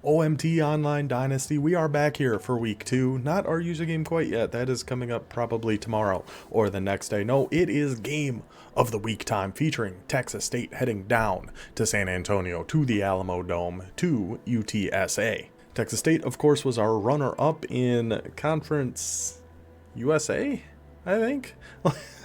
OMT Online Dynasty, we are back here for week 2. Not our user game quite yet. That is coming up probably tomorrow or the next day. No, it is game of the week time featuring Texas State heading down to San Antonio to the Alamo Dome to UTSA. Texas State, of course, was our runner-up in Conference USA, I think.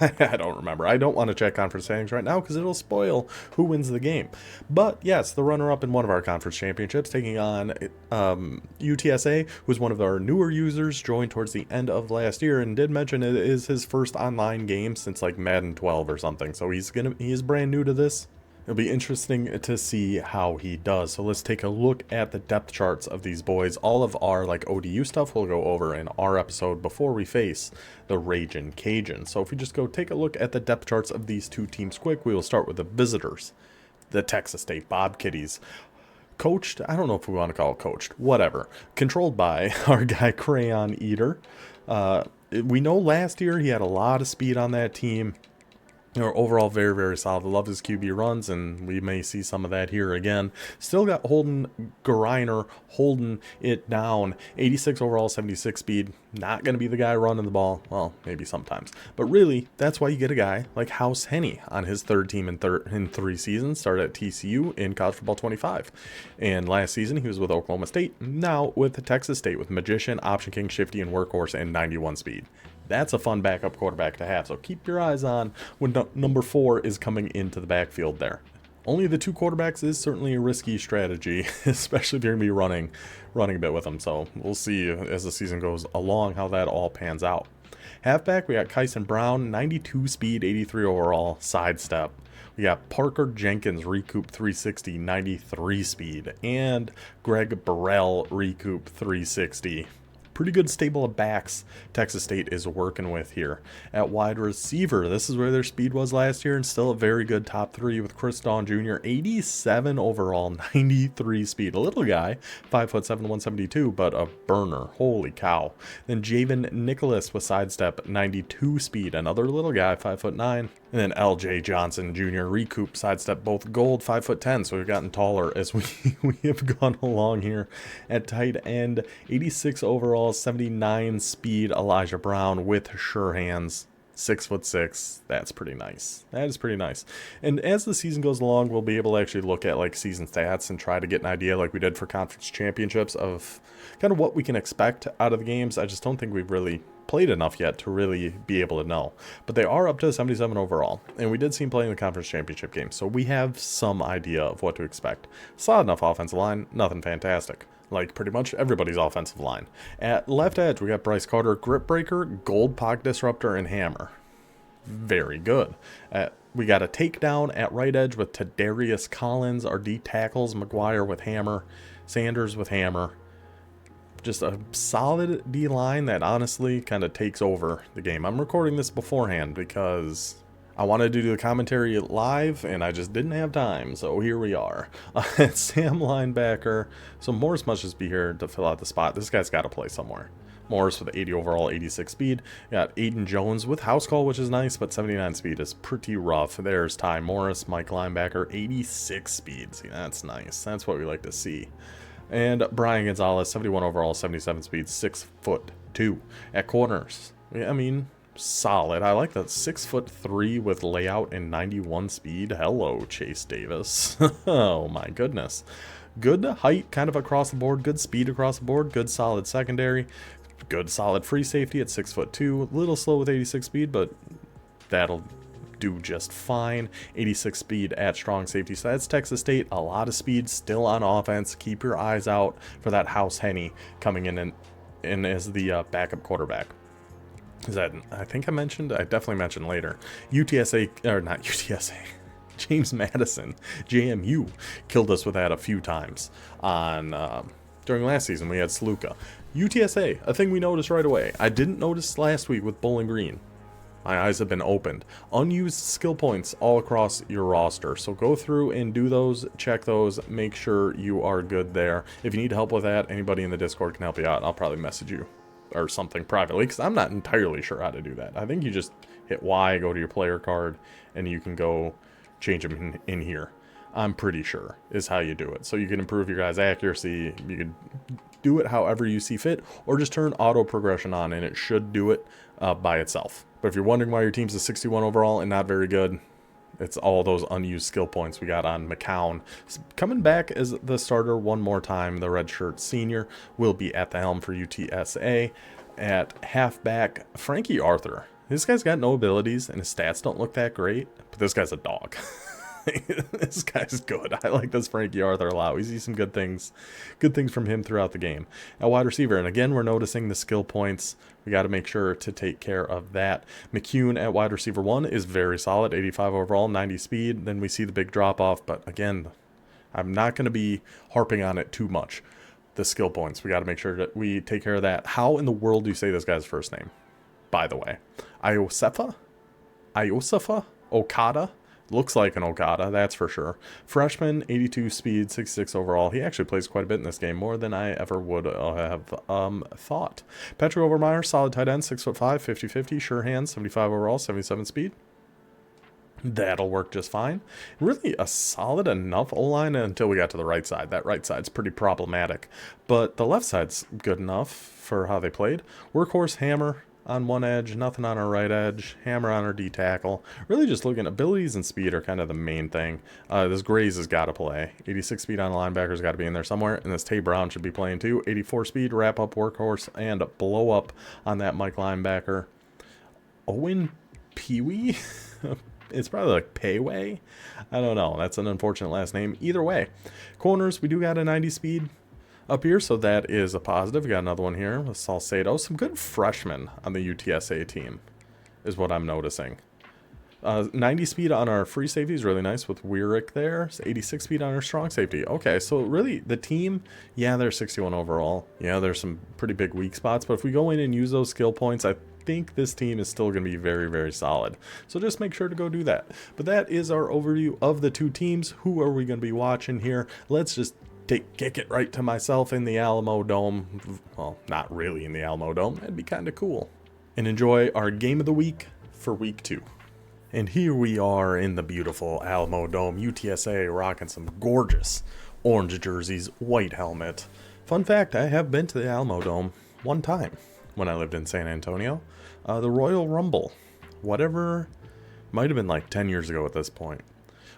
I don't remember. I don't want to check conference standings right now because it'll spoil who wins the game. But yes, the runner-up in one of our conference championships, taking on UTSA, who's one of our newer users, joined towards the end of last year, and did mention it is his first online game since like Madden 12 or something. So he is brand new to this. It'll be interesting to see how he does. So let's take a look at the depth charts of these boys. All of our like ODU stuff we'll go over in our episode before we face the Ragin' Cajun. So if we just go take a look at the depth charts of these two teams quick, we will start with the visitors, the Texas State Bob Kitties. Coached, I don't know if we want to call it coached, whatever. Controlled by our guy Crayon Eater. We know last year he had a lot of speed on that team. Overall, very, very solid. Love his QB runs, and we may see some of that here again. Still got Holden Greiner holding it down. 86 overall, 76 speed. Not going to be the guy running the ball. Well, maybe sometimes. But really, that's why you get a guy like House Henney on his third team in 3 seasons. Started at TCU in College Football 25. And last season, he was with Oklahoma State. Now with Texas State with Magician, Option King, Shifty, and Workhorse, and 91 speed. That's a fun backup quarterback to have, so keep your eyes on when number 4 is coming into the backfield there. Only the 2 quarterbacks is certainly a risky strategy, especially if you're going to be running a bit with them, so we'll see as the season goes along how that all pans out. Halfback, we got Kyson Brown, 92 speed, 83 overall, sidestep. We got Parker Jenkins, recoup 360, 93 speed, and Greg Burrell, recoup 360. Pretty good stable of backs Texas State is working with here. At wide receiver, this is where their speed was last year, and still a very good top 3 with Chris Dawn Jr. 87 overall, 93 speed. A little guy, 5'7", 172, but a burner. Holy cow. Then Javen Nicholas with sidestep, 92 speed. Another little guy, 5'9". And then LJ Johnson Jr. recoup sidestep, both gold, 5'10". So we've gotten taller as we have gone along here. At tight end, 86 overall, 79 speed. Elijah Brown with sure hands, 6'6". That's pretty nice. That is pretty nice. And as the season goes along, we'll be able to actually look at like season stats and try to get an idea, like we did for conference championships, of kind of what we can expect out of the games. I just don't think we've really played enough yet to really be able to know, but they are up to 77 overall, and we did see him playing the conference championship game, so we have some idea of what to expect. Solid enough offensive line, nothing fantastic, like pretty much everybody's offensive line. At left edge, we got Bryce Carter, grip breaker, gold pocket disruptor, and hammer. Very good. We got a takedown at right edge with Tadarius Collins. Our D tackles, McGuire with hammer, Sanders with hammer. Just a solid D-line that honestly kind of takes over the game. I'm recording this beforehand because I wanted to do the commentary live and I just didn't have time, so here we are. Sam linebacker. So Morris must just be here to fill out the spot. This guy's got to play somewhere. Morris with 80 overall, 86 speed. Got Aiden Jones with house call, which is nice, but 79 speed is pretty rough. There's Ty Morris, Mike linebacker, 86 speed. See, that's nice. That's what we like to see. And Brian Gonzalez, 71 overall, 77 speed, 6'2". At corners, I mean, solid. I like that 6'3" with layout and 91 speed. Hello, Chase Davis. Oh my goodness. Good height kind of across the board, good speed across the board, good solid secondary, good solid free safety at 6'2". A little slow with 86 speed, but that'll do just fine. 86 speed at strong safety. So that's Texas State. A lot of speed still on offense. Keep your eyes out for that House Henney coming in as the backup quarterback. Is that, I definitely mentioned later. UTSA, or not UTSA, James Madison, JMU, killed us with that a few times on during last season. We had Sluka. UTSA, a thing we noticed right away. I didn't notice last week with Bowling Green. My eyes have been opened. Unused skill points all across your roster. So go through and do those, check those, make sure you are good there. If you need help with that, anybody in the Discord can help you out. I'll probably message you or something privately because I'm not entirely sure how to do that. I think you just hit Y, go to your player card, and you can go change them in here. I'm pretty sure, is how you do it. So you can improve your guys' accuracy. You can do it however you see fit, or just turn auto progression on, and it should do it by itself. But if you're wondering why your team's a 61 overall and not very good, it's all those unused skill points we got on McCown. Coming back as the starter one more time, the redshirt senior will be at the helm for UTSA. At halfback, Frankie Arthur. This guy's got no abilities, and his stats don't look that great, but this guy's a dog. This guy's good. I like this Frankie Arthur a lot. We see some good things from him throughout the game. At wide receiver, and again, we're noticing the skill points. We got to make sure to take care of that. McCune at wide receiver 1 is very solid, 85 overall, 90 speed. Then we see the big drop off, but again, I'm not going to be harping on it too much. The skill points, we got to make sure that we take care of that. How in the world do you say this guy's first name? By the way, Iosefa Okada. Looks like an Okada, that's for sure. Freshman, 82 speed, 66 overall. He actually plays quite a bit in this game, more than I ever would have thought. Patrick Overmeyer, solid tight end, 6'5", 50-50, sure hands, 75 overall, 77 speed. That'll work just fine. Really a solid enough O-line until we got to the right side. That right side's pretty problematic, but the left side's good enough for how they played. Workhorse, Hammer on one edge, nothing on our right edge, Hammer on our D-tackle. Really just looking, abilities and speed are kind of the main thing. This Grays has got to play. 86 speed on linebacker's got to be in there somewhere, and this Tay Brown should be playing too. 84 speed, wrap up Workhorse, and blow up on that Mike linebacker. Owen Peewee? It's probably like Payway. I don't know. That's an unfortunate last name. Either way, corners, we do got a 90 speed up here, so that is a positive. We got another one here with Salcedo. Some good freshmen on the UTSA team is what I'm noticing. 90 speed on our free safety is really nice with Weirick there. 86 speed on our strong safety. Okay, so really the team, yeah, they're 61 overall. Yeah, there's some pretty big weak spots, but if we go in and use those skill points, I think this team is still going to be very, very solid. So just make sure to go do that. But that is our overview of the two teams. Who are we going to be watching here? Let's just kick it right to myself in the Alamo Dome. Well, not really in the Alamo Dome. That'd be kind of cool. And enjoy our game of the week for week 2. And here we are in the beautiful Alamo Dome. UTSA rocking some gorgeous orange jerseys, white helmet. Fun fact, I have been to the Alamo Dome one time when I lived in San Antonio. The Royal Rumble. Whatever, might have been like 10 years ago at this point.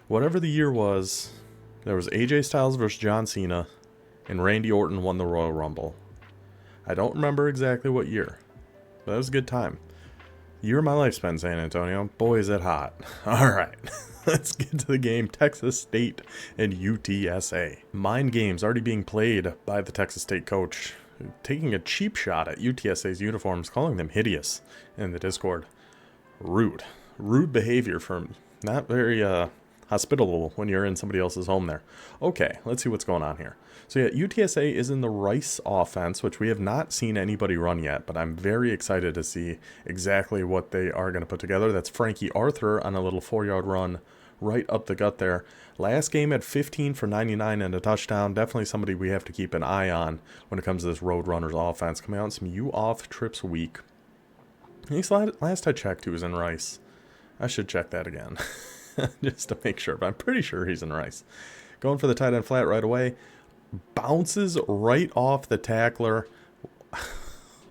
Whatever the year was, there was AJ Styles versus John Cena, and Randy Orton won the Royal Rumble. I don't remember exactly what year, but that was a good time. Year of my life spent in San Antonio. Boy, is it hot. All right, let's get to the game. Texas State and UTSA. Mind games already being played by the Texas State coach, taking a cheap shot at UTSA's uniforms, calling them hideous in the Discord. Rude behavior from not very hospitable when you're in somebody else's home there. Okay, let's see what's going on here. So yeah, UTSA is in the Rice offense, which we have not seen anybody run yet, but I'm very excited to see exactly what they are going to put together. That's Frankie Arthur on a little 4-yard run right up the gut there. Last game at 15 for 99 and a touchdown. Definitely somebody we have to keep an eye on when it comes to this Roadrunners offense. Coming out in some U-off trips a week. Last I checked, he was in Rice. I should check that again. Just to make sure, but I'm pretty sure he's in Rice. Going for the tight end flat right away. Bounces right off the tackler.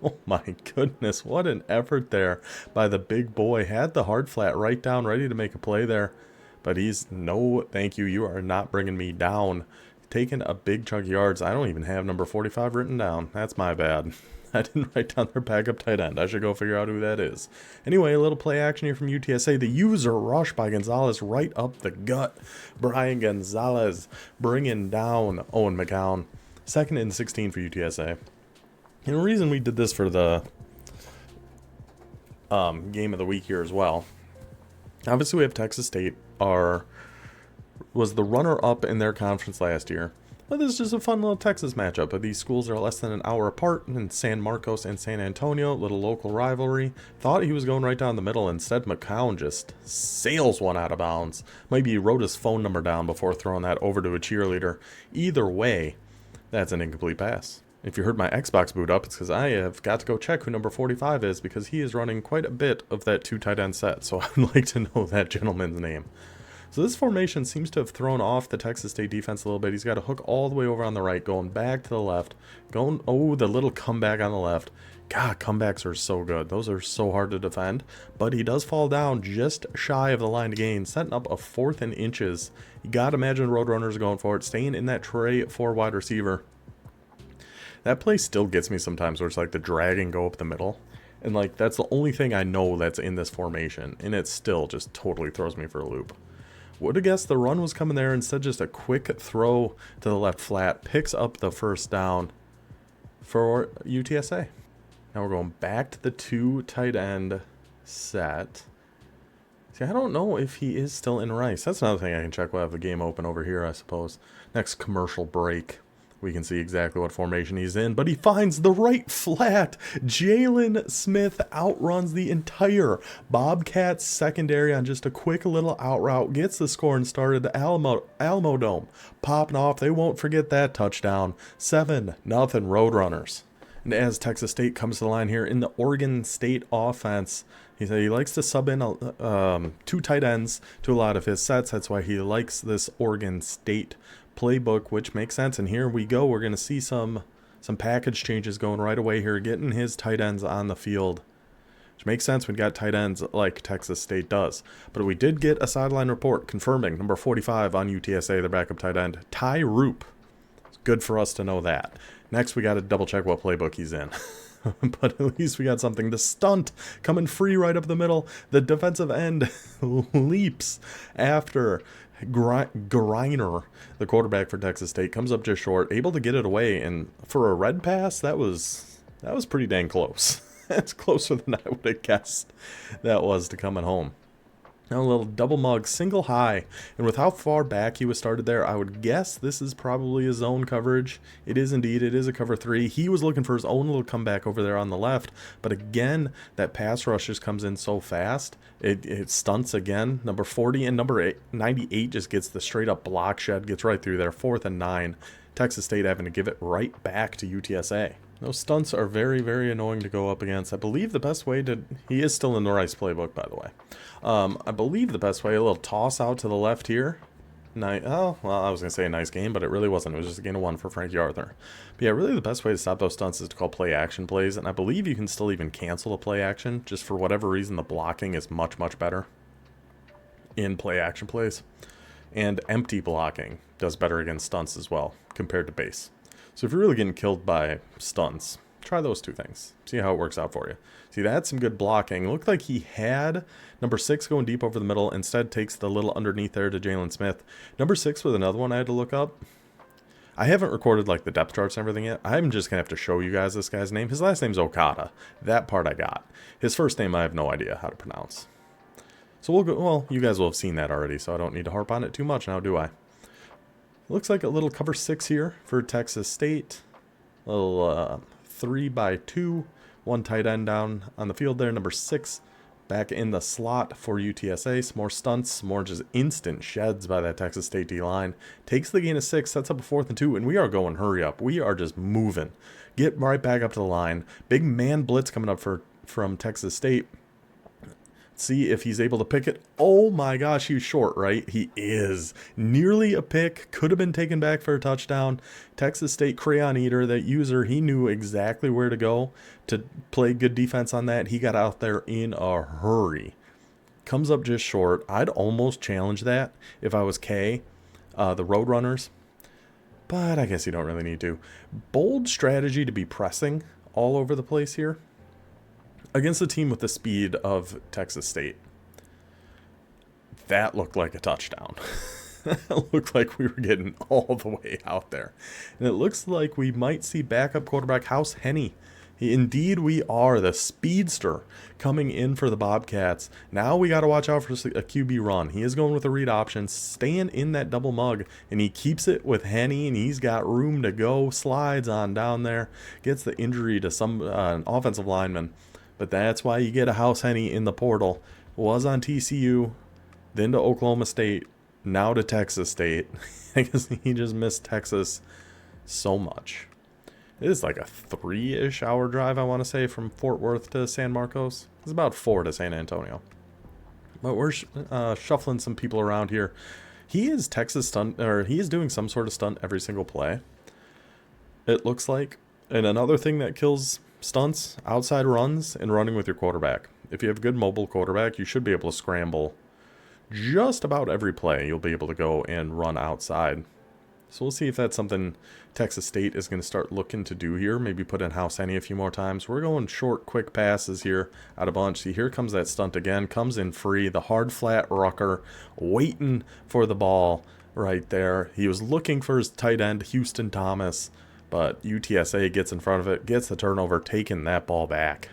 Oh my goodness, what an effort there by the big boy. Had the hard flat right down, ready to make a play there. But he's, no thank you, you are not bringing me down. Taking a big chunk of yards. I don't even have number 45 written down. That's my bad. I didn't write down their backup tight end. I should go figure out who that is. Anyway, a little play action here from UTSA. The user rush by Gonzalez right up the gut. Brian Gonzalez bringing down Owen McCown. 2nd and 16 for UTSA. And the reason we did this for the game of the week here as well. Obviously, we have Texas State. Was the runner-up in their conference last year. But this is just a fun little Texas matchup. But these schools are less than an hour apart in San Marcos and San Antonio. Little local rivalry. Thought he was going right down the middle. Instead, McCown just sails one out of bounds. Maybe he wrote his phone number down before throwing that over to a cheerleader. Either way, that's an incomplete pass. If you heard my Xbox boot up, it's because I have got to go check who number 45 is, because he is running quite a bit of that 2 tight end set. So I'd like to know that gentleman's name. So this formation seems to have thrown off the Texas State defense a little bit. He's got a hook all the way over on the right, going back to the left, going, oh, the little comeback on the left. God, comebacks are so good. Those are so hard to defend. But he does fall down just shy of the line to gain, setting up a 4th and inches. You got to imagine Roadrunners are going for it, staying in that tray for wide receiver. That play still gets me sometimes where it's like the drag and go up the middle. And like that's the only thing I know that's in this formation. And it still just totally throws me for a loop. Would have guessed the run was coming there. Instead, just a quick throw to the left flat. Picks up the first down for UTSA. Now we're going back to the 2 tight end set. See, I don't know if he is still in Rice. That's another thing I can check. We'll have the game open over here, I suppose. Next commercial break. We can see exactly what formation he's in, but he finds the right flat. Jalen Smith outruns the entire Bobcats secondary on just a quick little out route. Gets the score and started the Alamo Dome. Popping off. They won't forget that touchdown. 7-0 Roadrunners. And as Texas State comes to the line here in the Oregon State offense, he said he likes to sub in 2 tight ends to a lot of his sets. That's why he likes this Oregon State playbook, which makes sense. And here we go. We're going to see some package changes going right away here, getting his tight ends on the field, which makes sense when you got tight ends like Texas State does. But we did get a sideline report confirming number 45 on UTSA, their backup tight end, Ty Roop. It's good for us to know that. Next, we got to double check what playbook he's in. But at least we got something. The stunt coming free right up the middle. The defensive end leaps after Greiner, the quarterback for Texas State, comes up just short, able to get it away. And for a red pass, that was pretty dang close. That's closer than I would have guessed that was to coming home. Now a little double mug, single high, and with how far back he was started there, I would guess this is probably a zone coverage. It is indeed. It is a cover 3. He was looking for his own little comeback over there on the left, but again, that pass rush just comes in so fast. It stunts again. Number 40 and number 98 just gets the straight up block shed, gets right through there. 4th and 9. Texas State having to give it right back to UTSA. Those stunts are very, very annoying to go up against. I believe the best way to... He is still in the Rice playbook, by the way. I believe the best way, a little toss out to the left here. Oh, well, I was going to say a nice game, but it really wasn't. It was just a gain of 1 for Frankie Arthur. But yeah, really the best way to stop those stunts is to call play action plays. And I believe you can still even cancel the play action. Just for whatever reason, the blocking is much, much better in play action plays. And empty blocking does better against stunts as well, compared to base. So if you're really getting killed by stunts, try those 2 things. See how it works out for you. See, that's some good blocking. It looked like he had number 6 going deep over the middle. Instead takes the little underneath there to Jalen Smith. Number 6 with another one I had to look up. I haven't recorded like the depth charts and everything yet. I'm just going to have to show you guys this guy's name. His last name's Okada. That part I got. His first name I have no idea how to pronounce. So we'll go, well, you guys will have seen that already, so I don't need to harp on it too much now, do I? Looks like a little cover 6 here for Texas State. A little 3-by-2. 1 tight end down on the field there. Number 6 back in the slot for UTSA. Some more stunts, more just instant sheds by that Texas State D-line. Takes the gain of 6, sets up a 4th and 2, and we are going hurry up. We are just moving. Get right back up to the line. Big man blitz coming up from Texas State. See if he's able to pick it. Oh my gosh, he's short, right? He is. Nearly a pick. Could have been taken back for a touchdown. Texas State Crayon Eater, that user, he knew exactly where to go to play good defense on that. He got out there in a hurry. Comes up just short. I'd almost challenge that if I was K, the Roadrunners. But I guess you don't really need to. Bold strategy to be pressing all over the place here against a team with the speed of Texas State. That looked like a touchdown. That looked like we were getting all the way out there. And it looks like we might see backup quarterback House Henney. Indeed we are. The speedster coming in for the Bobcats. Now we got to watch out for a QB run. He is going with a read option, staying in that double mug, and he keeps it with Henney, and he's got room to go. Slides on down there. Gets the injury to some offensive lineman. But that's why you get a House Henney in the portal. Was on TCU, then to Oklahoma State, now to Texas State. I guess he just missed Texas so much. It is like a 3-ish hour drive, I want to say, from Fort Worth to San Marcos. It's about 4 to San Antonio. But we're shuffling some people around here. He is Texas stunt, or he is doing some sort of stunt every single play, it looks like. And another thing that kills stunts, outside runs and running with your quarterback. If you have a good mobile quarterback, you should be able to scramble just about every play. You'll be able to go and run outside. So we'll see if that's something Texas State is going to start looking to do here. Maybe put in house any a few more times. We're going short, quick passes here out of bunch. See, here comes that stunt again. Comes in free. The hard flat rucker waiting for the ball right there. He was looking for his tight end, Houston Thomas, but UTSA gets in front of it, gets the turnover, taking that ball back.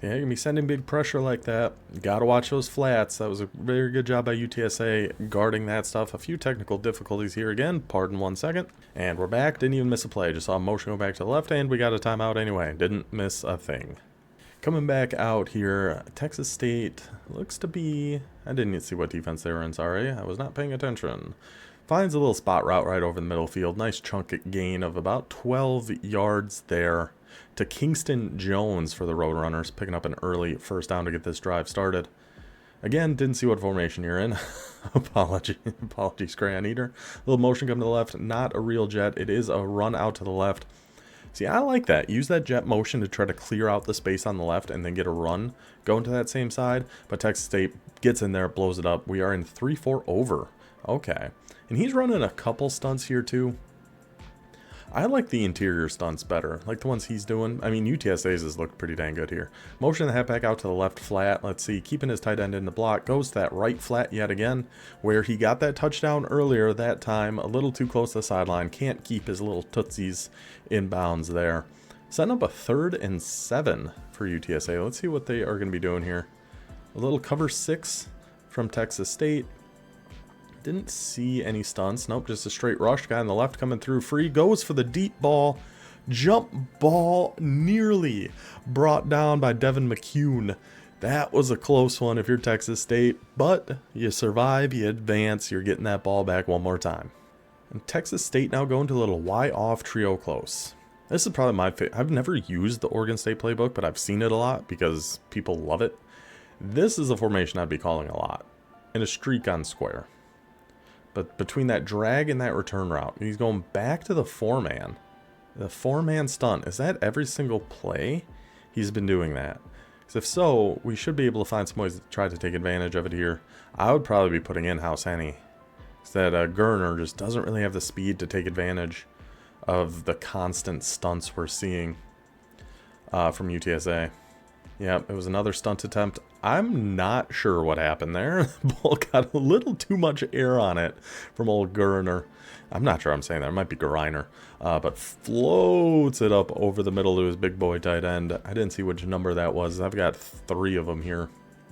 Yeah, you're going to be sending big pressure like that. Got to watch those flats. That was a very good job by UTSA guarding that stuff. A few technical difficulties here again. Pardon 1 second. And we're back. Didn't even miss a play. Just saw a motion go back to the left, and we got a timeout anyway. Didn't miss a thing. Coming back out here, Texas State looks to be... I didn't even see what defense they were in, sorry. I was not paying attention. Finds a little spot route right over the middle field. Nice chunk gain of about 12 yards there to Kingston Jones for the Roadrunners, picking up an early first down to get this drive started. Again, didn't see what formation you're in. Apologies, Crayon Eater. Little motion come to the left, not a real jet. It is a run out to the left. See, I like that. Use that jet motion to try to clear out the space on the left and then get a run going to that same side. But Texas State gets in there, blows it up. We are in 3-4 over. Okay. And he's running a couple stunts here too. I like the interior stunts better, like the ones he's doing. I mean, UTSA's has looked pretty dang good here. Motion the halfback out to the left flat. Let's see, keeping his tight end in the block. Goes to that right flat yet again, where he got that touchdown earlier that time. A little too close to the sideline. Can't keep his little tootsies in bounds there. Setting up a 3rd and 7 for UTSA. Let's see what they are going to be doing here. A little cover 6 from Texas State. Didn't see any stunts. Nope, just a straight rush. Guy on the left coming through free. Goes for the deep ball. Jump ball nearly brought down by Devin McCune. That was a close one if you're Texas State. But you survive, you advance, you're getting that ball back one more time. And Texas State now going to a little Y-off trio close. This is probably my favorite. I've never used the Oregon State playbook, but I've seen it a lot because people love it. This is a formation I'd be calling a lot. And a streak on square. But between that drag and that return route, he's going back to the 4-man. The 4-man stunt. Is that every single play he's been doing that? Because if so, we should be able to find some ways to try to take advantage of it here. I would probably be putting in house any. Because that Gurner just doesn't really have the speed to take advantage of the constant stunts we're seeing from UTSA. Yep, it was another stunt attempt. I'm not sure what happened there. The ball got a little too much air on it from old Gurner. I'm not sure I'm saying that. It might be Guriner. But floats it up over the middle to his big boy tight end. I didn't see which number that was. I've got 3 of them here.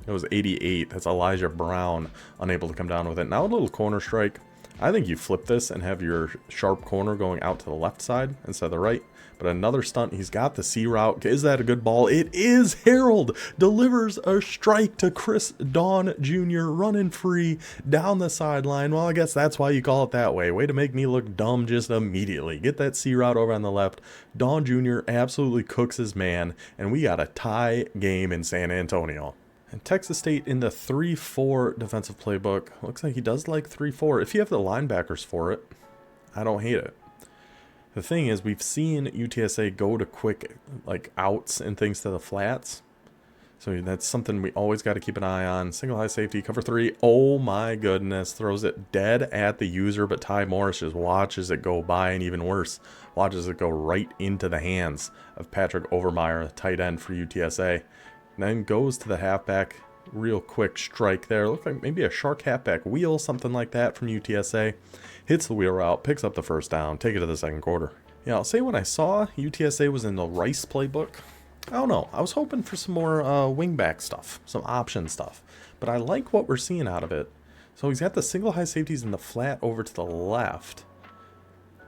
It was 88. That's Elijah Brown, unable to come down with it. Now a little corner strike. I think you flip this and have your sharp corner going out to the left side instead of the right. But another stunt, he's got the C route. Is that a good ball? It is. Harold delivers a strike to Chris Dawn Jr. running free down the sideline. Well, I guess that's why you call it that way. Way to make me look dumb just immediately. Get that C route over on the left. Dawn Jr. absolutely cooks his man, and we got a tie game in San Antonio. And Texas State in the 3-4 defensive playbook. Looks like he does like 3-4. If you have the linebackers for it, I don't hate it. The thing is, we've seen UTSA go to quick like outs and things to the flats. So that's something we always got to keep an eye on. Single high safety, cover 3. Oh my goodness. Throws it dead at the user, but Ty Morris just watches it go by, and even worse, watches it go right into the hands of Patrick Overmeyer, the tight end for UTSA. And then goes to the halfback. Real quick strike there. Looked like maybe a shark halfback wheel, something like that from UTSA. Hits the wheel route, picks up the first down, take it to the second quarter. Yeah, I'll say when I saw UTSA was in the Rice playbook, I don't know. I was hoping for some more wingback stuff, some option stuff. But I like what we're seeing out of it. So he's got the single high safeties in the flat over to the left.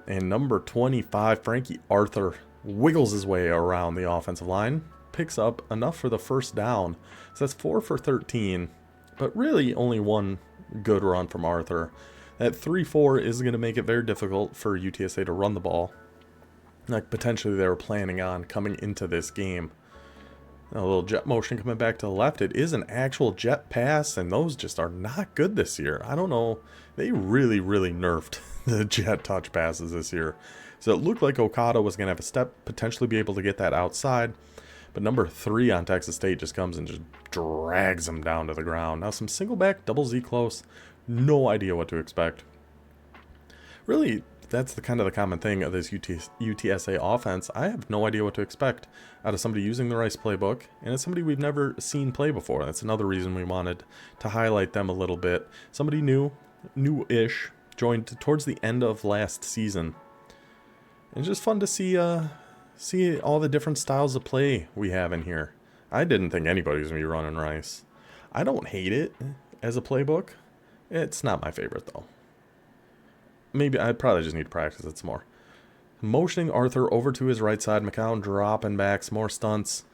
And number 25, Frankie Arthur, wiggles his way around the offensive line. Picks up enough for the first down. So that's 4 for 13. But really only one good run from Arthur. That 3-4 is going to make it very difficult for UTSA to run the ball. Like potentially they were planning on coming into this game. A little jet motion coming back to the left. It is an actual jet pass, and those just are not good this year. I don't know. They really, really nerfed the jet touch passes this year. So it looked like Okada was going to have a step, potentially be able to get that outside. But number 3 on Texas State just comes and just drags him down to the ground. Now some single back, double Z close. No idea what to expect. Really, that's the kind of the common thing of this UTSA offense. I have no idea what to expect out of somebody using the Rice playbook, and it's somebody we've never seen play before. That's another reason we wanted to highlight them a little bit. Somebody new-ish, joined towards the end of last season. And it's just fun to see all the different styles of play we have in here. I didn't think anybody was going to be running Rice. I don't hate it as a playbook. It's not my favorite, though. Maybe I probably just need to practice it some more. Motioning Arthur over to his right side. McCown dropping back. Some more stunts.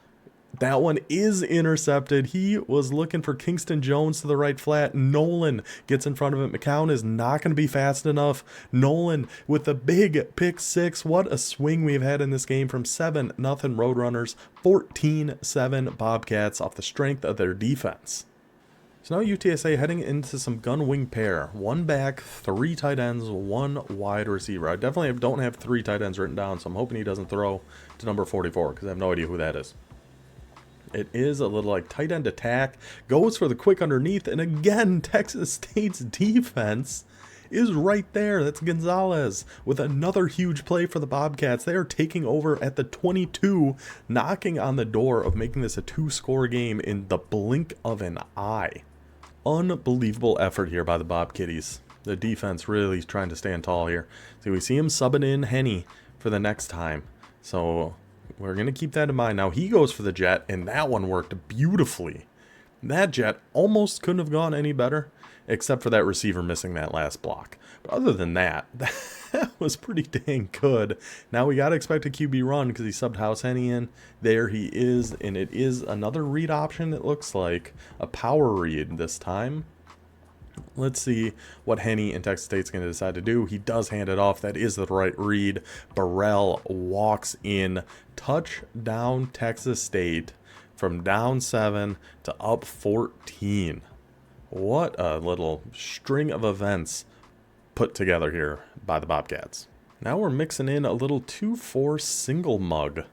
That one is intercepted. He was looking for Kingston Jones to the right flat. Nolan gets in front of it. McCown is not going to be fast enough. Nolan with the big pick 6. What a swing we've had in this game from 7-0 Roadrunners. 14-7 Bobcats off the strength of their defense. So now UTSA heading into some gun wing pair. 1 back, 3 tight ends, 1 wide receiver. I definitely don't have 3 tight ends written down, so I'm hoping he doesn't throw to number 44 because I have no idea who that is. It is a little like tight end attack. Goes for the quick underneath, and again, Texas State's defense is right there. That's Gonzalez with another huge play for the Bobcats. They are taking over at the 22, knocking on the door of making this a 2-score game in the blink of an eye. Unbelievable effort here by the Bob Kitties. The defense really trying to stand tall here. See, we see him subbing in Henny for the next time. So we're going to keep that in mind. Now he goes for the jet, and that one worked beautifully. That jet almost couldn't have gone any better, except for that receiver missing that last block. But other than that, that was pretty dang good. Now we got to expect a QB run because he subbed House Henny in. There he is, and it is another read option, it looks like. A power read this time. Let's see what Henny and Texas State's going to decide to do. He does hand it off. That is the right read. Burrell walks in. Touchdown Texas State from down 7 to up 14. What a little string of events put together here by the Bobcats. Now we're mixing in a little 2-4 single mug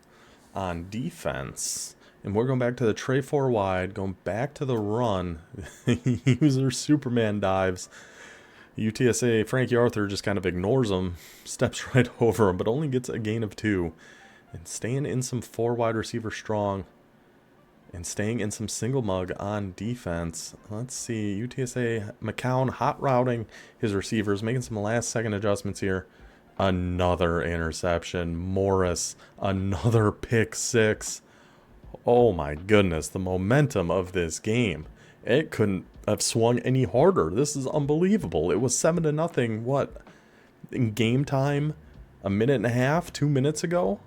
on defense. And we're going back to the tray 4 wide, going back to the run. User Superman dives. UTSA, Frankie Arthur just kind of ignores him, steps right over him, but only gets a gain of 2. And staying in some 4 wide receiver strong. And staying in some single mug on defense. Let's see, UTSA, McCown hot routing his receivers, making some last-second adjustments here. Another interception. Morris, another pick 6. Oh my goodness, the momentum of this game. It couldn't have swung any harder. This is unbelievable. It was 7-0, what, in game time, a minute and a half, 2 minutes ago?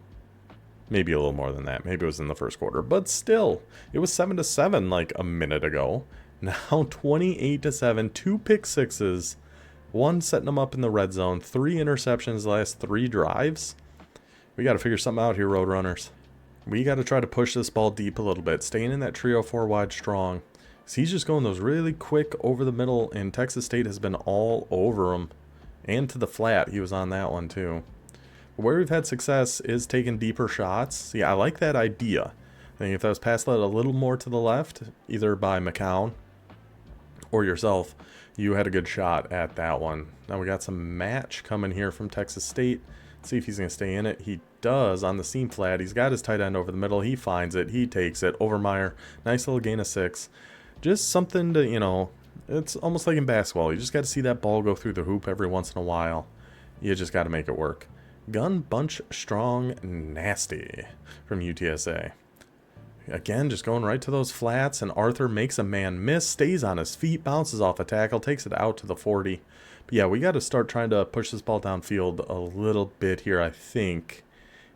Maybe a little more than that. Maybe it was in the first quarter. But still, it was 7-7 like a minute ago. Now 28-7, 2 pick 6s, 1 setting them up in the red zone, 3 interceptions the last 3 drives. We got to figure something out here, Roadrunners. We got to try to push this ball deep a little bit, staying in that trio 4 wide strong. So he's just going those really quick over the middle, and Texas State has been all over him. And to the flat, he was on that one too. Where we've had success is taking deeper shots. See, I like that idea. I think if that was passed out a little more to the left, either by McCown or yourself, you had a good shot at that one. Now we got some match coming here from Texas State. Let's see if he's going to stay in it. He does on the seam flat. He's got his tight end over the middle. He finds it. He takes it. Overmeyer, nice little gain of 6. Just something to, you know, it's almost like in basketball. You just got to see that ball go through the hoop every once in a while. You just got to make it work. Gun bunch strong nasty from UTSA. Again, just going right to those flats, and Arthur makes a man miss, stays on his feet, bounces off a tackle, takes it out to the 40. But yeah, we got to start trying to push this ball downfield a little bit here, I think,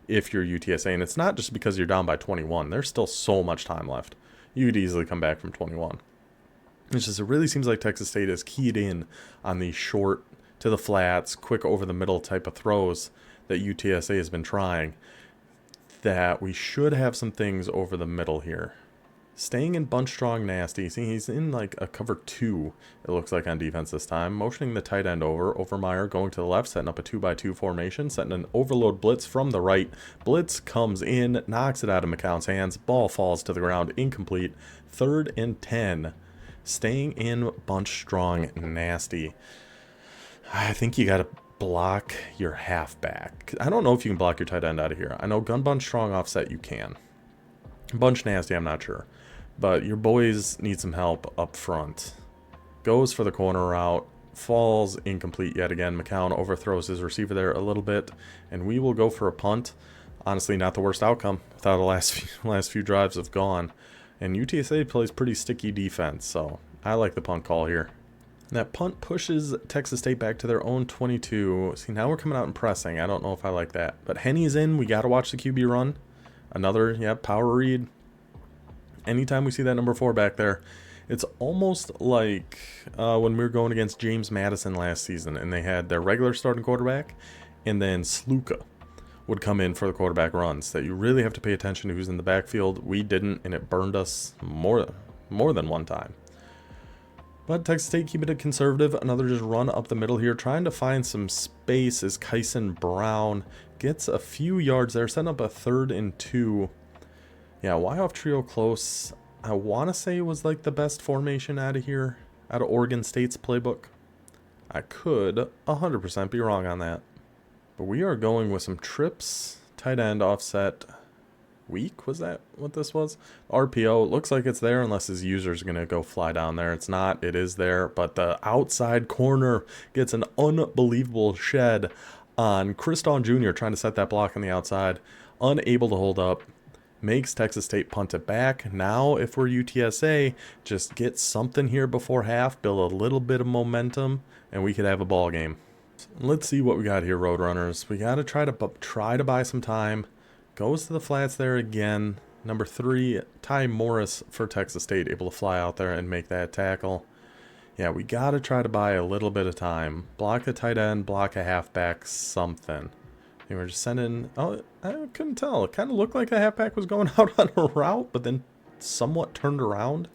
if you're UTSA. And it's not just because you're down by 21. There's still so much time left. You could easily come back from 21. It's just, it really seems like Texas State is keyed in on these short to the flats, quick over the middle type of throws that UTSA has been trying. that we should have some things over the middle here. Staying in bunch strong nasty. See, he's in like a cover 2, it looks like, on defense this time. Motioning the tight end over. Overmeyer going to the left, setting up a 2x2 formation. Setting an overload blitz from the right. Blitz comes in, knocks it out of McCown's hands. Ball falls to the ground, incomplete. 3rd and 10. Staying in bunch strong nasty. I think you got to block your halfback. I don't know if you can block your tight end out of here. I know gun bunch strong offset you can. Bunch nasty, I'm not sure. But your boys need some help up front. Goes for the corner route. Falls incomplete yet again. McCown overthrows his receiver there a little bit. And we will go for a punt. Honestly, not the worst outcome. Without the last few drives have gone. And UTSA plays pretty sticky defense. So I like the punt call here. And that punt pushes Texas State back to their own 22. See, now we're coming out and pressing. I don't know if I like that. But Henny's in. We got to watch the QB run. Another, power read. Anytime we see that number 4 back there, it's almost like when we were going against James Madison last season and they had their regular starting quarterback and then Sluka would come in for the quarterback runs. That you really have to pay attention to who's in the backfield. We didn't, and it burned us more than one time. But Texas State keeping it conservative. Another just run up the middle here, trying to find some space as Kyson Brown gets a few yards there, setting up a 3rd and 2. Yeah, Y off trio close. I want to say it was like the best formation out of here, out of Oregon State's playbook. I could 100% be wrong on that. But we are going with some trips, tight end offset weak. Was that what this was? RPO, looks like it's there unless his user's going to go fly down there. It's not, it is there. But the outside corner gets an unbelievable shed on Christon Jr. trying to set that block on the outside. Unable to hold up. Makes Texas State punt it back. Now, if we're UTSA, just get something here before half, build a little bit of momentum, and we could have a ball game. Let's see what we got here, Roadrunners. We got to try to buy some time. Goes to the flats there again. Number 3, Ty Morris for Texas State, able to fly out there and make that tackle. Yeah, we got to try to buy a little bit of time. Block a tight end, block a halfback, something. And we're just sending... Oh, I couldn't tell. It kind of looked like a halfback was going out on a route, but then somewhat turned around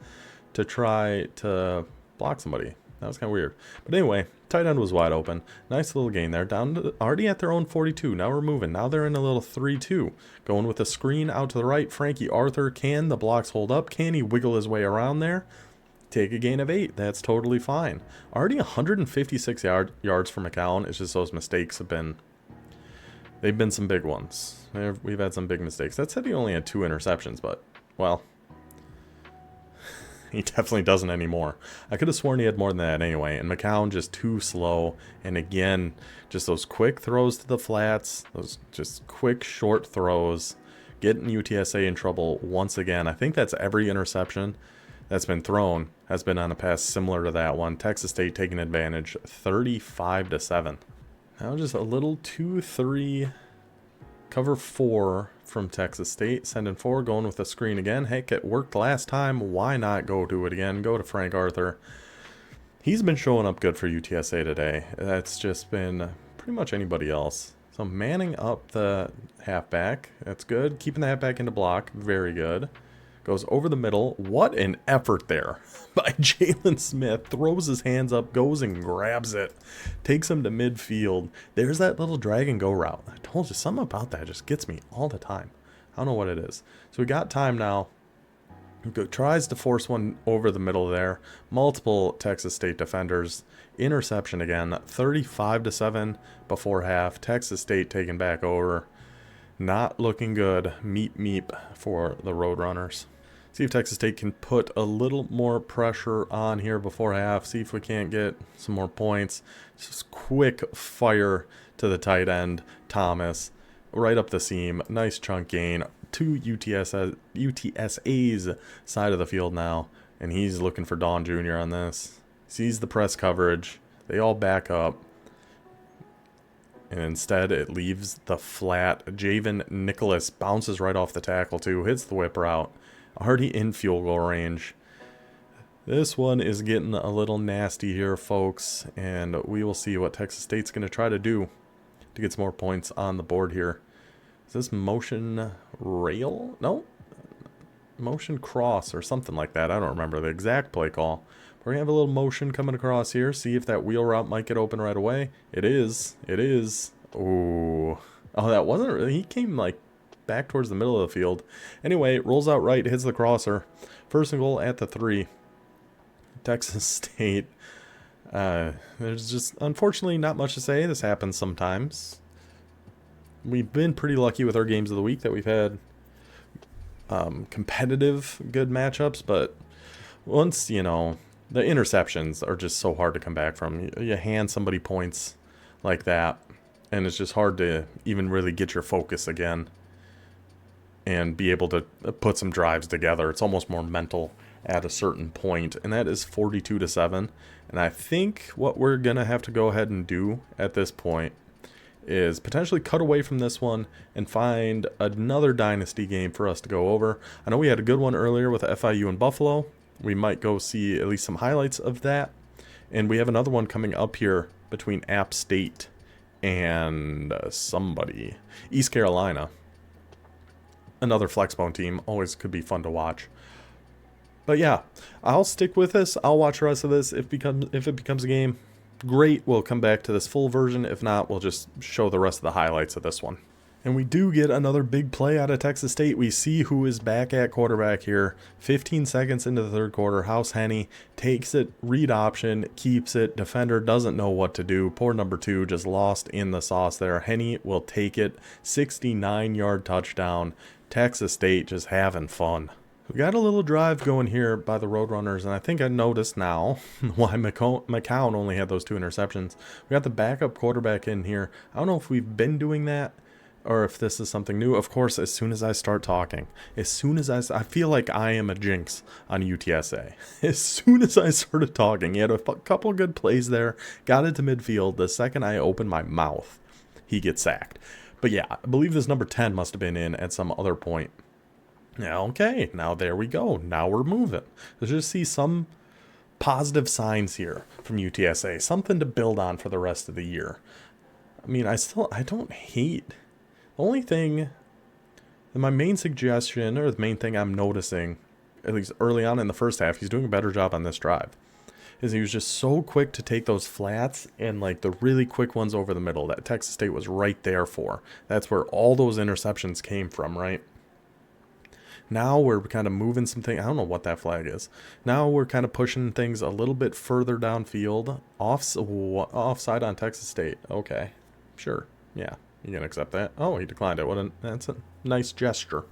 to try to block somebody. That was kind of weird. But anyway, tight end was wide open. Nice little gain there. Down to already at their own 42. Now we're moving. Now they're in a little 3-2. Going with a screen out to the right. Frankie Arthur, can the blocks hold up? Can he wiggle his way around there? Take a gain of 8. That's totally fine. Already 156 yards for McCown. It's just those mistakes have been... They've been some big ones. We've had some big mistakes. That said he only had 2 interceptions, but, well, he definitely doesn't anymore. I could have sworn he had more than that anyway. And McCown just too slow. And again, just those quick throws to the flats. Those just quick, short throws. Getting UTSA in trouble once again. I think that's every interception that's been thrown has been on a pass similar to that one. Texas State taking advantage 35-7. Now just a little 2-3 cover 4 from Texas State. Sending 4, going with a screen again. Heck, it worked last time. Why not go to it again? Go to Frank Arthur. He's been showing up good for UTSA today. That's just been pretty much anybody else. So manning up the halfback. That's good. Keeping the halfback into block. Very good. Goes over the middle. What an effort there by Jalen Smith. Throws his hands up, goes and grabs it. Takes him to midfield. There's that little drag and go route. I told you, something about that just gets me all the time. I don't know what it is. So we got time now. Tries to force one over the middle there. Multiple Texas State defenders. Interception again. 35-7 before half. Texas State taken back over. Not looking good. Meep for the Roadrunners. See if Texas State can put a little more pressure on here before half. See if we can't get some more points. Just quick fire to the tight end, Thomas. Right up the seam. Nice chunk gain to UTSA's side of the field now. And he's looking for Don Jr. on this. Sees the press coverage. They all back up. And instead, it leaves the flat. Javen Nicholas bounces right off the tackle, too. Hits the whip route. Already in field goal range. This one is getting a little nasty here, folks. And we will see what Texas State's going to try to do to get some more points on the board here. Is this motion rail? No. Motion cross or something like that. I don't remember the exact play call. We're going to have a little motion coming across here. See if that wheel route might get open right away. It is. It is. Ooh. Oh, that wasn't really. He came like back towards the middle of the field. Anyway, rolls out right, hits the crosser. First and goal at the 3. Texas State. There's just, unfortunately, not much to say. This happens sometimes. We've been pretty lucky with our games of the week that we've had competitive good matchups, but once, you know, the interceptions are just so hard to come back from. You hand somebody points like that, and it's just hard to even really get your focus again and be able to put some drives together. It's almost more mental at a certain point, and that is 42-7. And I think what we're gonna have to go ahead and do at this point is potentially cut away from this one and find another Dynasty game for us to go over. I know we had a good one earlier with FIU and Buffalo. We might go see at least some highlights of that. And we have another one coming up here between App State and somebody. East Carolina. Another Flexbone team. Always could be fun to watch. But yeah, I'll stick with this. I'll watch the rest of this. If it becomes a game, great. We'll come back to this full version. If not, we'll just show the rest of the highlights of this one. And we do get another big play out of Texas State. We see who is back at quarterback here. 15 seconds into the third quarter, House Henny takes it, read option, keeps it. Defender doesn't know what to do. Poor number 2 just lost in the sauce there. Henny will take it. 69-yard touchdown. Texas State just having fun. We got a little drive going here by the Roadrunners, and I think I noticed now why McCown only had those 2 interceptions. We got the backup quarterback in here. I don't know if we've been doing that or if this is something new. Of course, as soon as I start talking, I feel like I am a jinx on UTSA. As soon as I started talking, he had a couple good plays there, got it to midfield. The second I open my mouth, he gets sacked. But yeah, I believe this number 10 must have been in at some other point. Yeah, okay, now there we go. Now we're moving. Let's just see some positive signs here from UTSA. Something to build on for the rest of the year. I mean, I don't hate. The only thing, my main suggestion, or the main thing I'm noticing, at least early on in the first half, he's doing a better job on this drive, is he was just so quick to take those flats and like the really quick ones over the middle that Texas State was right there for. That's where all those interceptions came from, right? Now we're kind of moving some things. I don't know what that flag is. Now we're kind of pushing things a little bit further downfield. Offside on Texas State. Okay, sure. Yeah, you can accept that. Oh, he declined it. That's a nice gesture.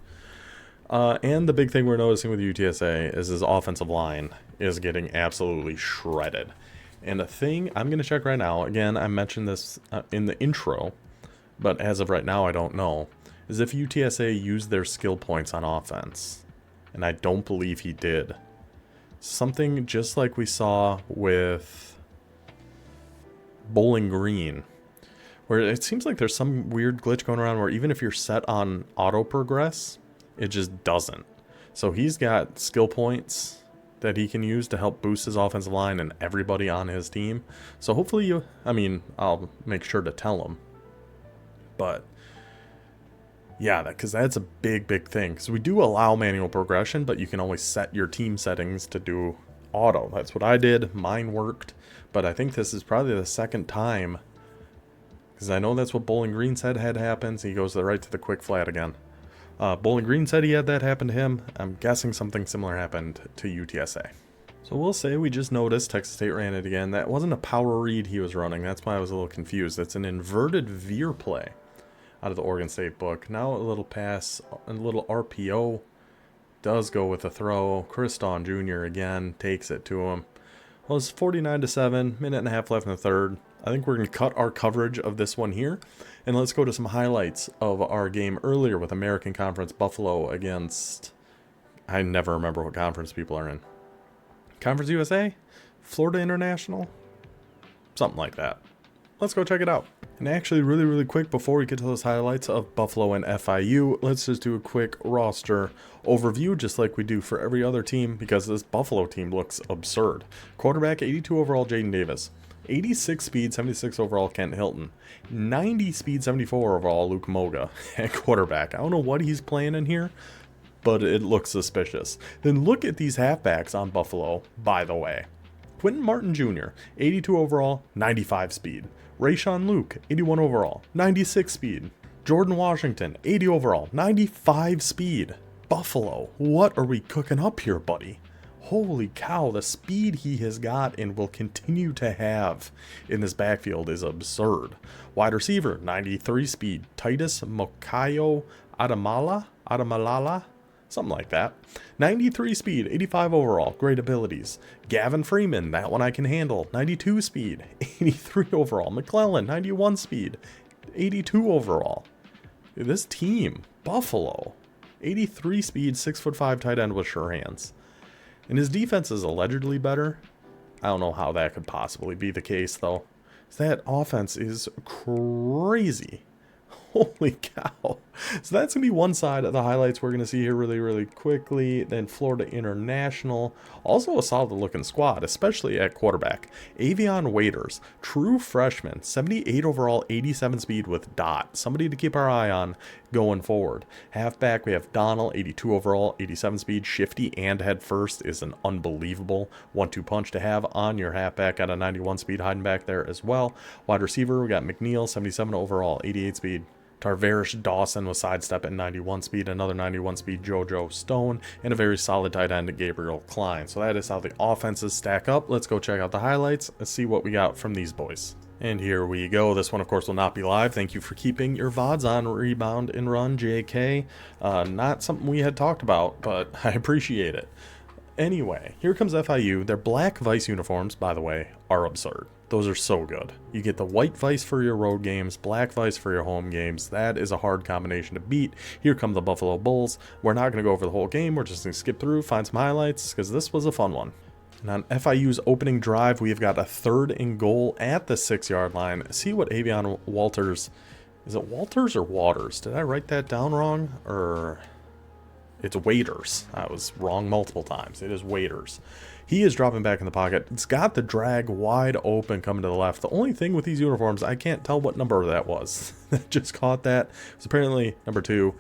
And the big thing we're noticing with UTSA is his offensive line is getting absolutely shredded. And a thing I'm going to check right now, again, I mentioned this in the intro, but as of right now, I don't know, is if UTSA used their skill points on offense. And I don't believe he did. Something just like we saw with Bowling Green, where it seems like there's some weird glitch going around where even if you're set on auto progress, it just doesn't. So he's got skill points that he can use to help boost his offensive line and everybody on his team. So hopefully I'll make sure to tell him. But yeah, because that's a big thing. Because we do allow manual progression, but you can always set your team settings to do auto. That's what I did. Mine worked. But I think this is probably the second time, because I know that's what Bowling Green said had happened. So he goes right to the quick flat again. Bowling Green said he had that happen to him. I'm guessing something similar happened to UTSA. So we'll say we just noticed Texas State ran it again. That wasn't a power read he was running. That's why I was a little confused. It's an inverted veer play out of the Oregon State book. Now a little pass, a little RPO. Does go with a throw. Christon Jr. again takes it to him. Well, it's 49-7, minute and a half left in the third. I think we're going to cut our coverage of this one here. And let's go to some highlights of our game earlier with American Conference Buffalo against, I never remember what conference people are in. Conference USA? Florida International? Something like that. Let's go check it out. And actually, really quick, before we get to those highlights of Buffalo and FIU, let's just do a quick roster overview, just like we do for every other team, because this Buffalo team looks absurd. Quarterback, 82 overall, Jaden Davis. 86 speed, 76 overall, Kent Hilton. 90 speed, 74 overall, Luke Moga at quarterback. I don't know what he's playing in here, but it looks suspicious. Then look at these halfbacks on Buffalo, by the way. Quentin Martin Jr., 82 overall, 95 speed. Rayshon Luke, 81 overall, 96 speed. Jordan Washington, 80 overall, 95 speed. Buffalo, what are we cooking up here, buddy? Holy cow, the speed he has got and will continue to have in this backfield is absurd. Wide receiver, 93 speed. Titus Mokayo Adamalala, something like that. 93 speed, 85 overall, great abilities. Gavin Freeman, that one I can handle. 92 speed, 83 overall. McClellan, 91 speed, 82 overall. This team, Buffalo, 83 speed, 6'5" tight end with sure hands. And his defense is allegedly better. I don't know how that could possibly be the case, though. That offense is crazy. Holy cow. So that's going to be one side of the highlights we're going to see here really, really quickly. Then Florida International. Also a solid looking squad, especially at quarterback. Avion Waiters, true freshman, 78 overall, 87 speed with dot. Somebody to keep our eye on going forward. Halfback, we have Donald, 82 overall, 87 speed. Shifty and head first is an unbelievable 1-2 punch to have on your halfback at a 91 speed hiding back there as well. Wide receiver, we got McNeil, 77 overall, 88 speed. Tarvarish Dawson with sidestep at 91 speed, another 91 speed JoJo Stone, and a very solid tight end Gabriel Klein. So that is how the offenses stack up. Let's go check out the highlights and see what we got from these boys. And here we go. This one, of course, will not be live. Thank you for keeping your VODs on. Rebound and run, JK. Not something we had talked about, but I appreciate it. Anyway, here comes FIU. Their black Vice uniforms, by the way, are absurd. Those are so good. You get the white Vice for your road games, black Vice for your home games. That is a hard combination to beat. Here come the Buffalo Bulls. We're not going to go over the whole game. We're just going to skip through, find some highlights, because this was a fun one. And on FIU's opening drive, we have got a 3rd and goal at the 6-yard line. See what Avion Walters... Is it Walters or Waters? Did I write that down wrong? Or... It's Waiters. I was wrong multiple times. It is Waiters. He is dropping back in the pocket. It's got the drag wide open coming to the left. The only thing with these uniforms, I can't tell what number that was. Just caught that. It's apparently number 2.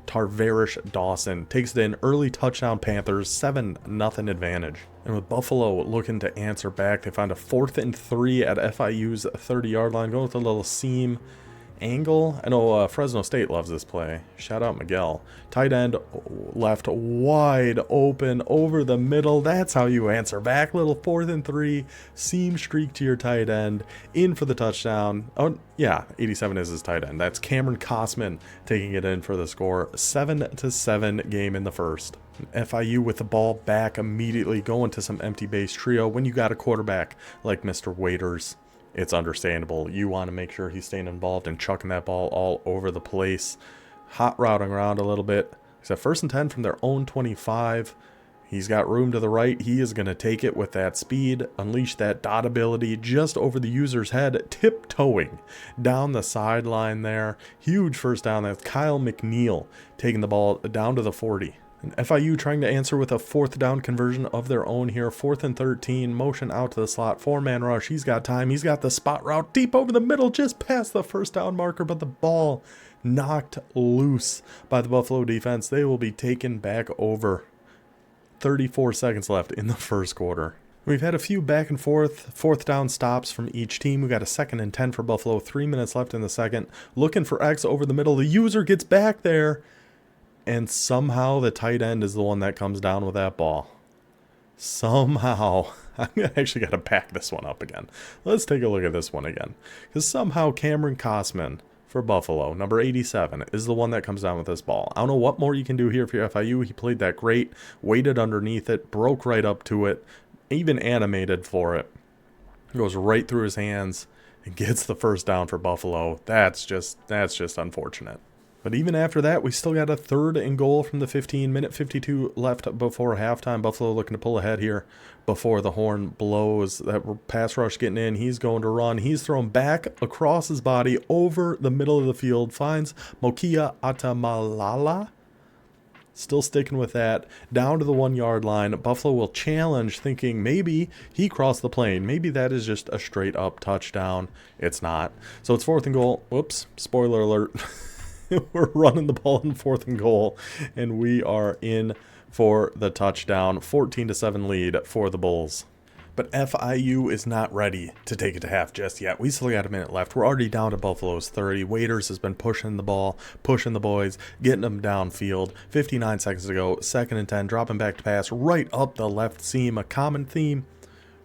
Tarvarish Dawson takes it in. Early touchdown Panthers. 7-0 advantage. And with Buffalo looking to answer back, they find a 4th and 3 at FIU's 30-yard line. Going with a little seam angle. I know Fresno State loves this play. Shout out Miguel. Tight end left wide open over the middle. That's how you answer back. Little 4th and 3 seam streak to your tight end in for the touchdown. Oh yeah, 87 is his tight end. That's Cameron Kosman taking it in for the score. 7-7 game in the first. FIU with the ball back immediately, going to some empty base trio. When you got a quarterback like Mr. Waiters, it's understandable. You want to make sure he's staying involved and chucking that ball all over the place. Hot routing around a little bit. He's at 1st and 10 from their own 25. He's got room to the right. He is going to take it with that speed, unleash that dot ability just over the user's head, tiptoeing down the sideline there. Huge first down. That's Kyle McNeil taking the ball down to the 40. And FIU trying to answer with a 4th down conversion of their own here. 4th and 13, motion out to the slot, 4-man rush. He's got time. He's got the spot route deep over the middle, just past the first down marker, but the ball knocked loose by the Buffalo defense. They will be taken back over. 34 seconds left in the first quarter. We've had a few back and forth 4th down stops from each team. We've got a 2nd and 10 for Buffalo. 3 minutes left in the second. Looking for X over the middle. The user gets back there. And somehow the tight end is the one that comes down with that ball. Somehow. I'm actually got to back this one up again. Let's take a look at this one again. Because somehow Cameron Kosman for Buffalo, number 87, is the one that comes down with this ball. I don't know what more you can do here for your FIU. He played that great. Waited underneath it. Broke right up to it. Even animated for it. Goes right through his hands. And gets the first down for Buffalo. That's just unfortunate. But even after that, we still got a 3rd and goal from the 15. Minute 52 left before halftime. Buffalo looking to pull ahead here before the horn blows. That pass rush getting in. He's going to run. He's thrown back across his body over the middle of the field. Finds Mokia Atamalala. Still sticking with that. Down to the 1 yard line. Buffalo will challenge, thinking maybe he crossed the plane. Maybe that is just a straight up touchdown. It's not. So it's 4th and goal. Whoops. Spoiler alert. We're running the ball in 4th and goal, and we are in for the touchdown. 14-7 lead for the Bulls. But FIU is not ready to take it to half just yet. We still got a minute left. We're already down to Buffalo's 30. Waiters has been pushing the ball, pushing the boys, getting them downfield. 59 seconds to go. 2nd and 10. Dropping back to pass right up the left seam. A common theme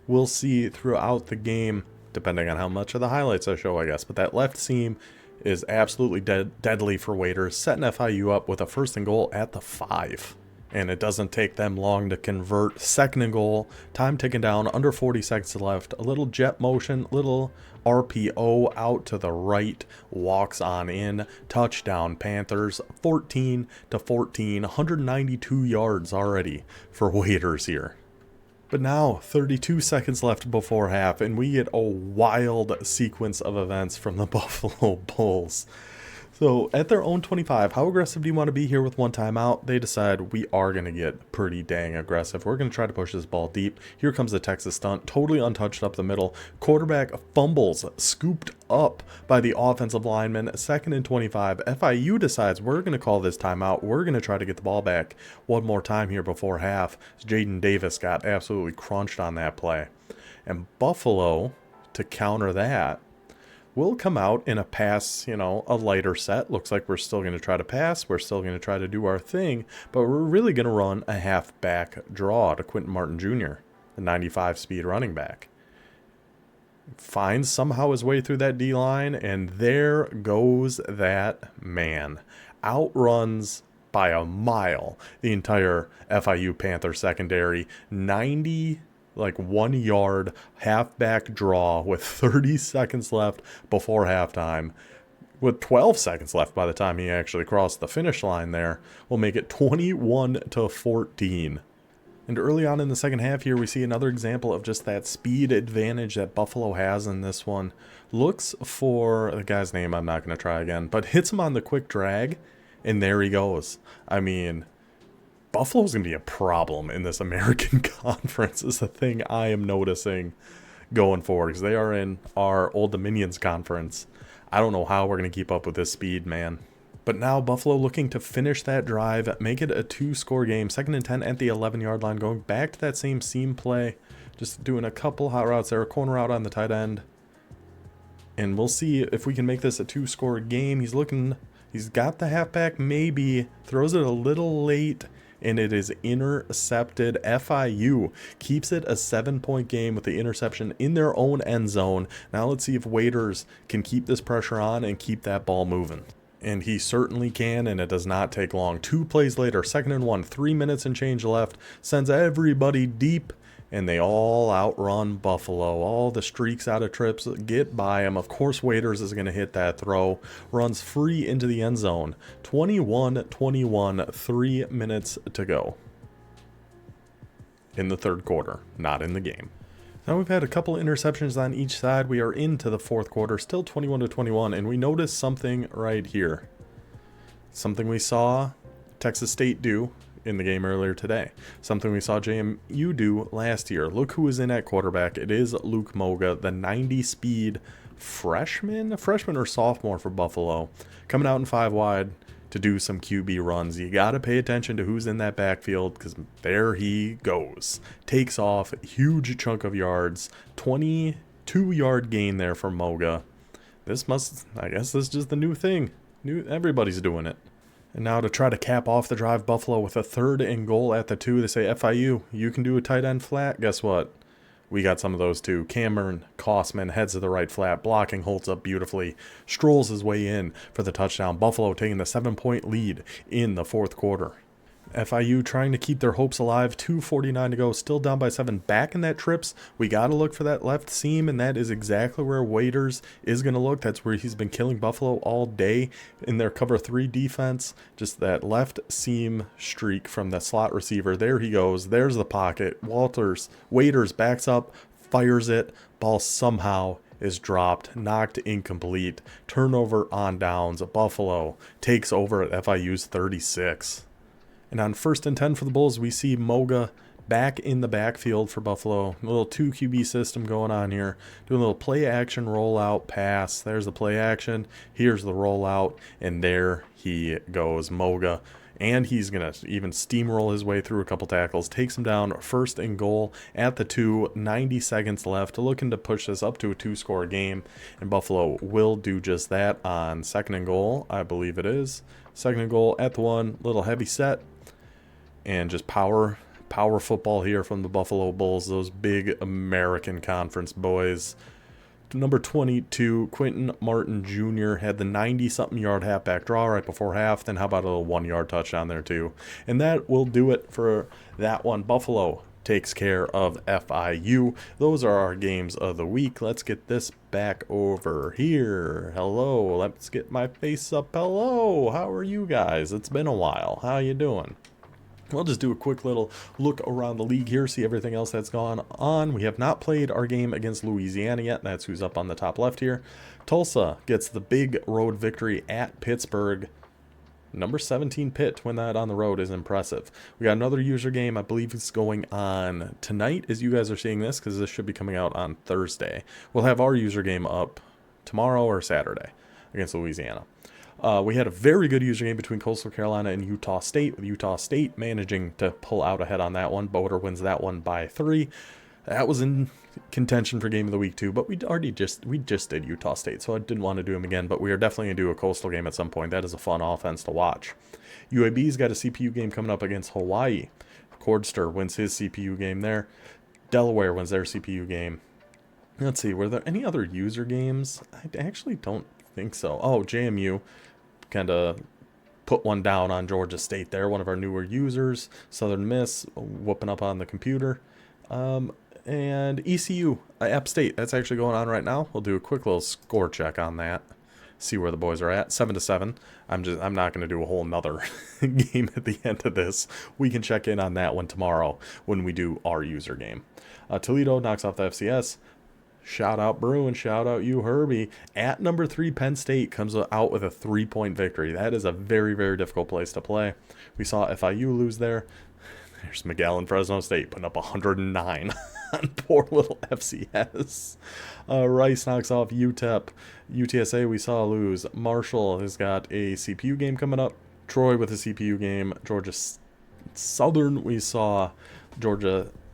we'll see throughout the game, depending on how much of the highlights I show, I guess. But that left seam is absolutely deadly for Waiters, setting FIU up with a 1st and goal at the 5. And it doesn't take them long to convert. 2nd and goal, time ticking down, under 40 seconds left. A little jet motion, little RPO out to the right, walks on in. Touchdown Panthers, 14-14, 192 yards already for Waiters here. But now, 32 seconds left before half, and we get a wild sequence of events from the Buffalo Bulls. So, at their own 25, how aggressive do you want to be here with 1 timeout? They decide we are going to get pretty dang aggressive. We're going to try to push this ball deep. Here comes the Texas stunt, totally untouched up the middle. Quarterback fumbles, scooped up by the offensive lineman. 2nd and 25. FIU decides we're going to call this timeout. We're going to try to get the ball back one more time here before half. Jaden Davis got absolutely crunched on that play. And Buffalo, to counter that, we'll come out in a pass, a lighter set. Looks like we're still going to try to pass. We're still going to try to do our thing. But we're really going to run a halfback draw to Quentin Martin Jr., the 95 speed running back. Finds somehow his way through that D-line, and there goes that man. Outruns by a mile the entire FIU Panther secondary. 1 yard halfback draw with 30 seconds left before halftime. With 12 seconds left by the time he actually crossed the finish line there, we'll make it 21-14. And early on in the second half here, we see another example of just that speed advantage that Buffalo has in this one. Looks for the guy's name, I'm not going to try again, but hits him on the quick drag, and there he goes. I mean, Buffalo's going to be a problem in this American Conference is the thing I am noticing going forward, because they are in our Old Dominions Conference. I don't know how we're going to keep up with this speed, man. But now Buffalo looking to finish that drive, make it a 2-score game. 2nd and 10 at the 11-yard line, going back to that same seam play. Just doing a couple hot routes there, a corner route on the tight end. And we'll see if we can make this a 2-score game. He's got the halfback, maybe. Throws it a little late, and it is intercepted. FIU keeps it a 7-point game with the interception in their own end zone. Now let's see if Waiters can keep this pressure on and keep that ball moving. And he certainly can, and it does not take long. 2 plays later, 2nd and 1, 3 minutes and change left, sends everybody deep, and they all outrun Buffalo. All the streaks out of trips get by him. Of course, Waiters is going to hit that throw. Runs free into the end zone. 21-21, 3 minutes to go in the third quarter, not in the game. Now we've had a couple interceptions on each side. We are into the fourth quarter, still 21-21, and we notice something right here. Something we saw Texas State do in the game earlier today. Something we saw JMU do last year. Look who is in at quarterback. It is Luke Moga, the 90-speed freshman or sophomore for Buffalo, coming out in 5 wide to do some QB runs. You got to pay attention to who's in that backfield, because there he goes. Takes off, huge chunk of yards, 22-yard gain there for Moga. I guess this is just the new thing. Everybody's doing it. And now to try to cap off the drive, Buffalo with a 3rd and goal at the 2. They say, FIU, you can do a tight end flat. Guess what? We got some of those too. Cameron Kossman heads to the right flat, blocking, holds up beautifully, strolls his way in for the touchdown. Buffalo taking the 7-point lead in the fourth quarter. FIU trying to keep their hopes alive. 2:49 to go, still down by 7. Back in that trips, we got to look for that left seam, and that is exactly where Waiters is going to look. That's where he's been killing Buffalo all day in their cover 3 defense. Just that left seam streak from the slot receiver. There he goes. There's the pocket. Waiters backs up, fires it. Ball somehow is dropped, knocked incomplete. Turnover on downs. Buffalo takes over at FIU's 36. And on 1st and 10 for the Bulls, we see Moga back in the backfield for Buffalo. A little 2 QB system going on here. Doing a little play action rollout pass. There's the play action. Here's the rollout. And there he goes, Moga. And he's going to even steamroll his way through a couple tackles. Takes him down, 1st and goal at the 2. 90 seconds left. Looking to push this up to a 2-score game. And Buffalo will do just that on 2nd and goal. I believe it is. 2nd and goal at the 1. Little heavy set. And just power football here from the Buffalo Bulls. Those big American Conference boys. Number 22, Quentin Martin Jr. had the 90-something yard halfback draw right before half. Then how about a little 1-yard touchdown there too? And that will do it for that one. Buffalo takes care of FIU. Those are our games of the week. Let's get this back over here. Hello, let's get my face up. Hello, how are you guys? It's been a while. How you doing? We'll just do a quick little look around the league here, see everything else that's gone on. We have not played our game against Louisiana yet. That's who's up on the top left here. Tulsa gets the big road victory at Pittsburgh. Number 17 Pitt to win that on the road is impressive. We got another user game. I believe it's going on tonight as you guys are seeing this, because this should be coming out on Thursday. We'll have our user game up tomorrow or Saturday against Louisiana. We had a very good user game between Coastal Carolina and Utah State, with Utah State managing to pull out ahead on that one. Boater wins that one by 3. That was in contention for game of the week too, but we just did Utah State, so I didn't want to do them again, but we are definitely going to do a Coastal game at some point. That is a fun offense to watch. UAB's got a CPU game coming up against Hawaii. Cordster wins his CPU game there. Delaware wins their CPU game. Let's see, were there any other user games? I actually don't think so. Oh, JMU kind of put one down on Georgia State there, one of our newer users. Southern Miss whooping up on the computer. And ECU, App State, that's actually going on right now. We'll do a quick little score check on that. See where the boys are at. 7-7. I'm not going to do a whole nother game at the end of this. We can check in on that one tomorrow when we do our user game. Toledo knocks off the FCS. Shout out Bruin, shout out you Herbie. At number 3, Penn State comes out with a 3-point victory. That is a very, very difficult place to play. We saw FIU lose there. There's Miguel and Fresno State putting up 109 on poor little FCS. Rice knocks off UTEP. UTSA we saw lose. Marshall has got a CPU game coming up. Troy with a CPU game. Georgia Southern we saw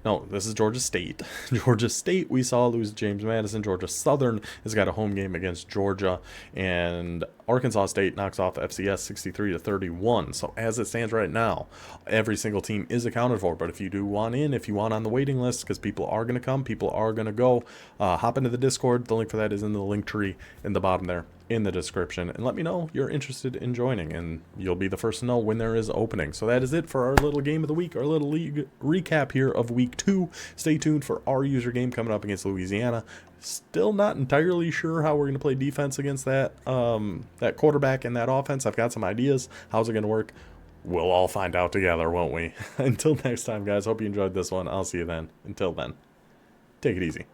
No, this is Georgia State. Georgia State, we saw lose James Madison. Georgia Southern has got a home game against Georgia. And Arkansas State knocks off FCS 63-31. So as it stands right now, every single team is accounted for. But if you do want in, if you want on the waiting list, because people are going to come, people are going to go, hop into the Discord. The link for that is in the link tree in the bottom there in the description, and let me know you're interested in joining, and you'll be the first to know when there is opening. So that is it for our little game of the week, our little league recap here of week 2. Stay tuned for our user game coming up against Louisiana. Still not entirely sure how we're going to play defense against that that quarterback and that offense. I've got some ideas. How's it going to work? We'll all find out together, won't we? Until next time, guys, hope you enjoyed this one. I'll see you then. Until then, take it easy.